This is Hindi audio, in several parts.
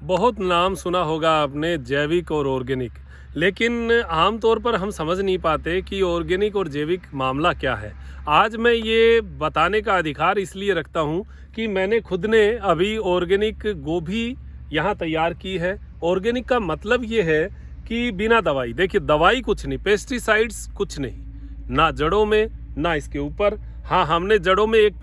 बहुत नाम सुना होगा आपने जैविक और ऑर्गेनिक, लेकिन आमतौर पर हम समझ नहीं पाते कि ऑर्गेनिक और जैविक मामला क्या है। आज मैं ये बताने का अधिकार इसलिए रखता हूँ कि मैंने खुद ने अभी ऑर्गेनिक गोभी यहाँ तैयार की है। ऑर्गेनिक का मतलब ये है कि बिना दवाई, देखिए दवाई कुछ नहीं, पेस्टिसाइड्स कुछ नहीं, ना जड़ों में ना इसके ऊपर। हाँ, हमने जड़ों में एक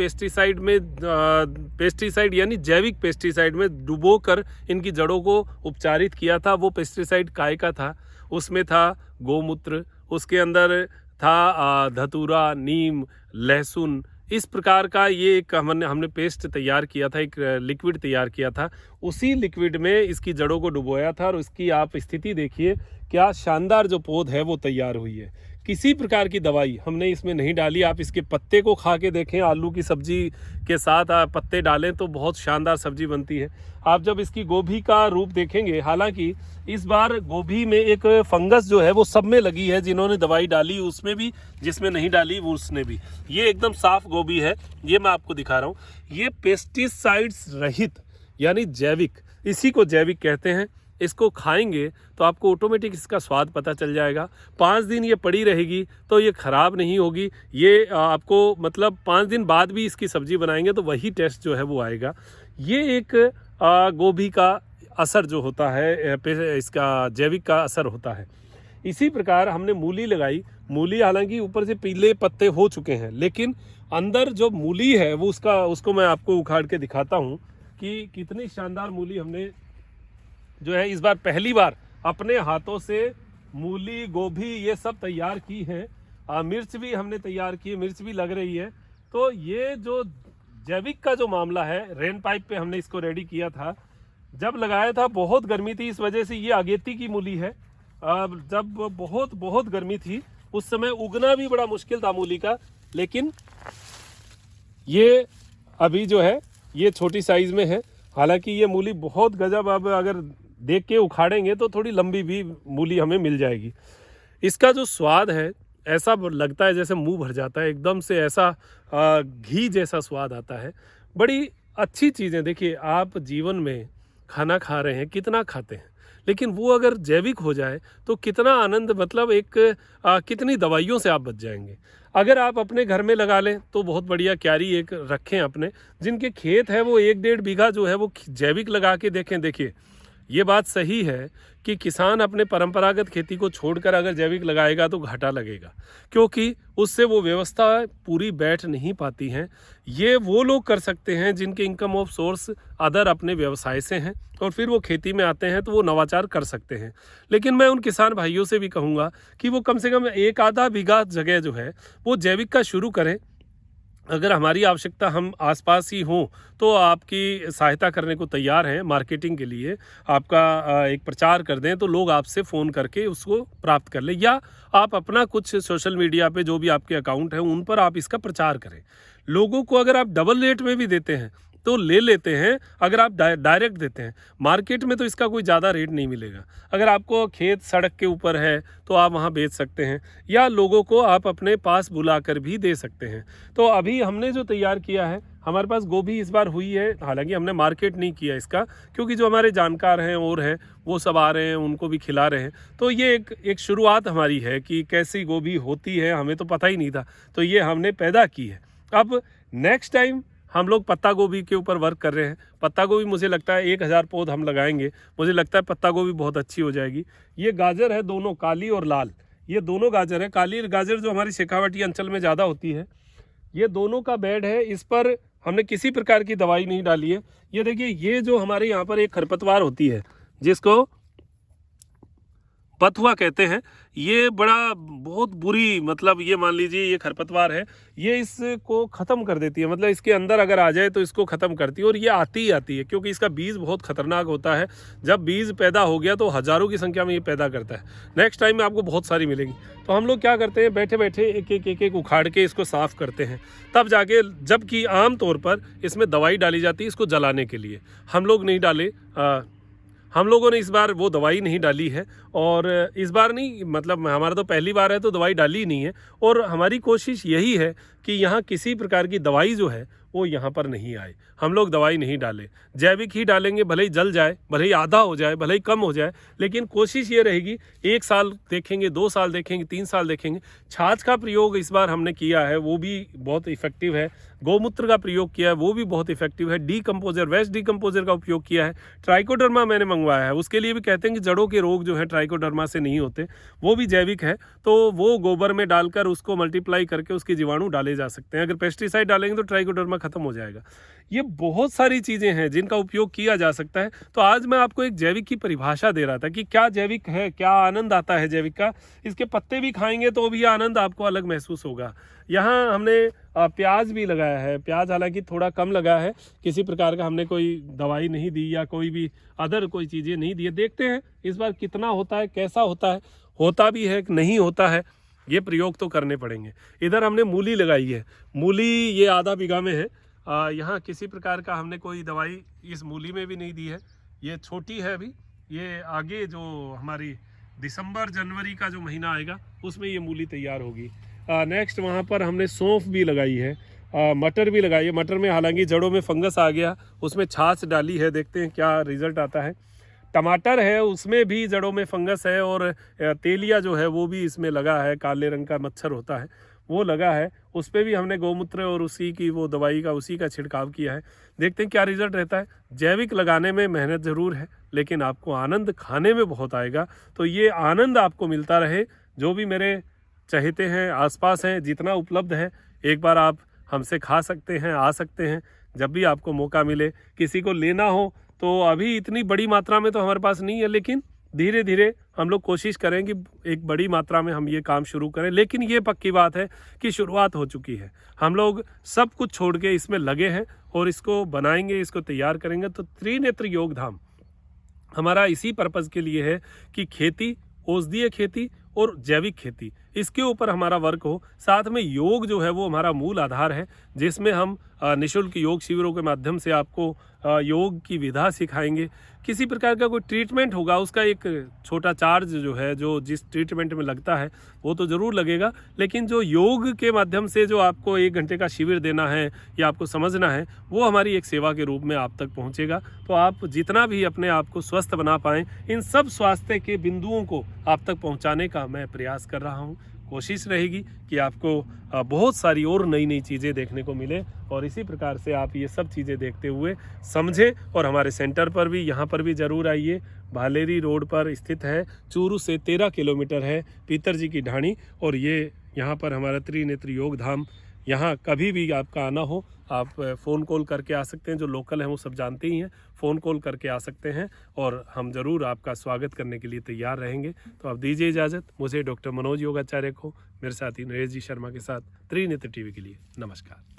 पेस्टिसाइड यानी जैविक पेस्टिसाइड में डुबो कर इनकी जड़ों को उपचारित किया था। वो पेस्टिसाइड काय का था? उसमें था गौमूत्र, उसके अंदर था धतूरा, नीम, लहसुन, इस प्रकार का ये एक हमने पेस्ट तैयार किया था, एक लिक्विड तैयार किया था। उसी लिक्विड में इसकी जड़ों को डुबोया था और उसकी आप स्थिति देखिए, क्या शानदार जो पौध है वो तैयार हुई है। किसी प्रकार की दवाई हमने इसमें नहीं डाली। आप इसके पत्ते को खा के देखें, आलू की सब्जी के साथ आप पत्ते डालें तो बहुत शानदार सब्जी बनती है। आप जब इसकी गोभी का रूप देखेंगे, हालांकि इस बार गोभी में एक फंगस जो है वो सब में लगी है, जिन्होंने दवाई डाली उसमें भी, जिसमें नहीं डाली वो उसने भी। ये एकदम साफ गोभी है, ये मैं आपको दिखा रहा हूँ। ये पेस्टिसाइड्स रहित यानी जैविक, इसी को जैविक कहते हैं। इसको खाएंगे तो आपको ऑटोमेटिक इसका स्वाद पता चल जाएगा। 5 दिन ये पड़ी रहेगी तो ये ख़राब नहीं होगी। ये आपको मतलब 5 दिन बाद भी इसकी सब्ज़ी बनाएंगे तो वही टेस्ट जो है वो आएगा। ये एक गोभी का असर जो होता है, इसका जैविक का असर होता है। इसी प्रकार हमने मूली लगाई। मूली हालांकि ऊपर से पीले पत्ते हो चुके हैं, लेकिन अंदर जो मूली है वो उसको मैं आपको उखाड़ के दिखाता हूँ कि कितनी शानदार मूली हमने जो है इस बार पहली बार अपने हाथों से मूली, गोभी ये सब तैयार की है। मिर्च भी हमने तैयार की है, मिर्च भी लग रही है। तो ये जो जैविक का जो मामला है, रेन पाइप पे हमने इसको रेडी किया था। जब लगाया था बहुत गर्मी थी, इस वजह से ये अगेती की मूली है। जब बहुत गर्मी थी उस समय उगना भी बड़ा मुश्किल था मूली का, लेकिन ये अभी जो है ये छोटी साइज में है। हालांकि ये मूली बहुत गजब, अब अगर देख के उखाड़ेंगे तो थोड़ी लंबी भी मूली हमें मिल जाएगी। इसका जो स्वाद है ऐसा लगता है जैसे मुंह भर जाता है, एकदम से ऐसा घी जैसा स्वाद आता है। बड़ी अच्छी चीज़ें, देखिए आप जीवन में खाना खा रहे हैं, कितना खाते हैं, लेकिन वो अगर जैविक हो जाए तो कितना आनंद, मतलब कितनी दवाइयों से आप बच जाएंगे। अगर आप अपने घर में लगा लें तो बहुत बढ़िया, क्यारी एक रखें अपने, जिनके खेत है वो 1-1.5 बीघा जो है वो जैविक लगा के देखें। देखिए ये बात सही है कि किसान अपने परंपरागत खेती को छोड़कर अगर जैविक लगाएगा तो घाटा लगेगा, क्योंकि उससे वो व्यवस्था पूरी बैठ नहीं पाती हैं। ये वो लोग कर सकते हैं जिनके इनकम ऑफ सोर्स अदर अपने व्यवसाय से हैं और फिर वो खेती में आते हैं तो वो नवाचार कर सकते हैं। लेकिन मैं उन किसान भाइयों से भी कहूँगा कि वो कम से कम 1-आधा बीघा जगह जो है वो जैविक का शुरू करें। अगर हमारी आवश्यकता हम आसपास ही हों तो आपकी सहायता करने को तैयार हैं। मार्केटिंग के लिए आपका एक प्रचार कर दें तो लोग आपसे फ़ोन करके उसको प्राप्त कर लें, या आप अपना कुछ सोशल मीडिया पे जो भी आपके अकाउंट हैं उन पर आप इसका प्रचार करें। लोगों को अगर आप डबल रेट में भी देते हैं तो ले लेते हैं, अगर आप डायरेक्ट देते हैं। मार्केट में तो इसका कोई ज़्यादा रेट नहीं मिलेगा। अगर आपको खेत सड़क के ऊपर है तो आप वहाँ बेच सकते हैं, या लोगों को आप अपने पास बुलाकर भी दे सकते हैं। तो अभी हमने जो तैयार किया है, हमारे पास गोभी इस बार हुई है। हालांकि हमने मार्केट नहीं किया इसका, क्योंकि जो हमारे जानकार हैं और हैं वो सब आ रहे हैं, उनको भी खिला रहे हैं। तो ये एक शुरुआत हमारी है कि कैसी गोभी होती है, हमें तो पता ही नहीं था, तो ये हमने पैदा की है। अब नेक्स्ट टाइम हम लोग पत्ता गोभी के ऊपर वर्क कर रहे हैं। पत्ता गोभी मुझे लगता है 1000 पौध हम लगाएंगे, मुझे लगता है पत्ता गोभी बहुत अच्छी हो जाएगी। ये गाजर है, दोनों काली और लाल, ये दोनों गाजर है। काली गाजर जो हमारी शेखावाटी अंचल में ज़्यादा होती है, ये दोनों का बेड है। इस पर हमने किसी प्रकार की दवाई नहीं डाली है। ये देखिए, ये जो हमारे यहाँ पर एक खरपतवार होती है जिसको बथुआ कहते हैं, ये बहुत बुरी, मतलब ये मान लीजिए ये खरपतवार है, ये इसको ख़त्म कर देती है। मतलब इसके अंदर अगर आ जाए तो इसको ख़त्म करती है, और ये आती ही आती है, क्योंकि इसका बीज बहुत खतरनाक होता है। जब बीज पैदा हो गया तो हज़ारों की संख्या में ये पैदा करता है। नेक्स्ट टाइम में आपको बहुत सारी मिलेंगी। तो हम लोग क्या करते हैं, बैठे बैठे एक उखाड़ के इसको साफ़ करते हैं, तब जाके, जबकि आम तौर पर इसमें दवाई डाली जाती है इसको जलाने के लिए। हम लोग नहीं डाले, हम लोगों ने इस बार वो दवाई नहीं डाली है। और इस बार नहीं, मतलब हमारा तो पहली बार है तो दवाई डाली ही नहीं है। और हमारी कोशिश यही है कि यहाँ किसी प्रकार की दवाई जो है वो यहाँ पर नहीं आए। हम लोग दवाई नहीं डालें, जैविक ही डालेंगे, भले ही जल जाए, भले ही आधा हो जाए, भले ही कम हो जाए, लेकिन कोशिश ये रहेगी 1 साल देखेंगे, 2 साल देखेंगे, 3 साल देखेंगे। छाछ का प्रयोग इस बार हमने किया है, वो भी बहुत इफेक्टिव है। गौमूत्र का प्रयोग किया है, वो भी बहुत इफेक्टिव है। डीकम्पोजर, वेस्ट डीकम्पोजर का उपयोग किया है। ट्राइकोडर्मा मैंने मंगवाया है, उसके लिए भी कहते हैं कि जड़ों के रोग जो है ट्राइकोडर्मा से नहीं होते, वो भी जैविक है। तो वो गोबर में डालकर उसको मल्टीप्लाई करके उसके जीवाणु डाले जा सकते हैं। अगर पेस्टिसाइड डालेंगे तो ट्राइकोडर्मा खत्म हो जाएगा। ये बहुत सारी चीज़ें हैं जिनका उपयोग किया जा सकता है। तो आज मैं आपको एक जैविक की परिभाषा दे रहा था कि क्या जैविक है, क्या आनंद आता है जैविक का। इसके पत्ते भी खाएंगे तो भी आनंद आपको अलग महसूस होगा। यहाँ हमने प्याज भी लगाया है। प्याज हालांकि थोड़ा कम लगा है, किसी प्रकार का हमने कोई दवाई नहीं दी या कोई भी अदर कोई चीज़ें नहीं दी है। देखते हैं इस बार कितना होता है, कैसा होता भी है कि नहीं होता है, ये प्रयोग तो करने पड़ेंगे। इधर हमने मूली लगाई है। मूली ये आधा बीघा में है। यहाँ किसी प्रकार का हमने कोई दवाई इस मूली में भी नहीं दी है। ये छोटी है अभी, ये आगे जो हमारी दिसंबर जनवरी का जो महीना आएगा उसमें ये मूली तैयार होगी। नेक्स्ट वहाँ पर हमने सौंफ भी लगाई है, मटर भी लगाई है। मटर में हालांकि जड़ों में फंगस आ गया, उसमें छाछ डाली है, देखते हैं क्या रिजल्ट आता है। टमाटर है, उसमें भी जड़ों में फंगस है और तेलिया जो है वो भी इसमें लगा है, काले रंग का मच्छर होता है वो लगा है। उस पर भी हमने गौमूत्र और उसी की वो दवाई का उसी का छिड़काव किया है। देखते हैं क्या रिजल्ट रहता है। जैविक लगाने में मेहनत ज़रूर है, लेकिन आपको आनंद खाने में बहुत आएगा। तो ये आनंद आपको मिलता रहे। जो भी मेरे चाहते हैं, आसपास हैं, जितना उपलब्ध है, एक बार आप हमसे खा सकते हैं, आ सकते हैं जब भी आपको मौका मिले। किसी को लेना हो तो अभी इतनी बड़ी मात्रा में तो हमारे पास नहीं है, लेकिन धीरे धीरे हम लोग कोशिश करें कि एक बड़ी मात्रा में हम ये काम शुरू करें। लेकिन ये पक्की बात है कि शुरुआत हो चुकी है। हम लोग सब कुछ छोड़ के इसमें लगे हैं और इसको बनाएंगे, इसको तैयार करेंगे। तो त्रिनेत्र योग धाम हमारा इसी पर्पज़ के लिए है कि खेती, औषधीय खेती और जैविक खेती, इसके ऊपर हमारा वर्क हो। साथ में योग जो है वो हमारा मूल आधार है, जिसमें हम निःशुल्क योग शिविरों के माध्यम से आपको योग की विधा सिखाएंगे। किसी प्रकार का कोई ट्रीटमेंट होगा, उसका एक छोटा चार्ज जो है, जो जिस ट्रीटमेंट में लगता है वो तो ज़रूर लगेगा, लेकिन जो योग के माध्यम से जो आपको 1 घंटे का शिविर देना है या आपको समझना है, वो हमारी एक सेवा के रूप में आप तक पहुंचेगा। तो आप जितना भी अपने आप को स्वस्थ बना पाएँ, इन सब स्वास्थ्य के बिंदुओं को आप तक पहुँचाने का मैं प्रयास कर रहा हूँ। कोशिश रहेगी कि आपको बहुत सारी और नई नई चीज़ें देखने को मिले और इसी प्रकार से आप ये सब चीज़ें देखते हुए समझें। और हमारे सेंटर पर भी, यहाँ पर भी ज़रूर आइए। भालेरी रोड पर स्थित है, चूरू से 13 किलोमीटर है पीतर जी की ढाणी। और ये यहाँ पर हमारा त्रिनेत्र योग धाम, यहाँ कभी भी आपका आना हो, आप फ़ोन कॉल करके आ सकते हैं। जो लोकल हैं वो सब जानते ही हैं, फ़ोन कॉल करके आ सकते हैं और हम ज़रूर आपका स्वागत करने के लिए तैयार रहेंगे। तो आप दीजिए इजाज़त। मुझे डॉक्टर मनोज योगाचार्य को, मेरे साथी नरेश जी शर्मा के साथ त्रिनेत्र टीवी के लिए नमस्कार।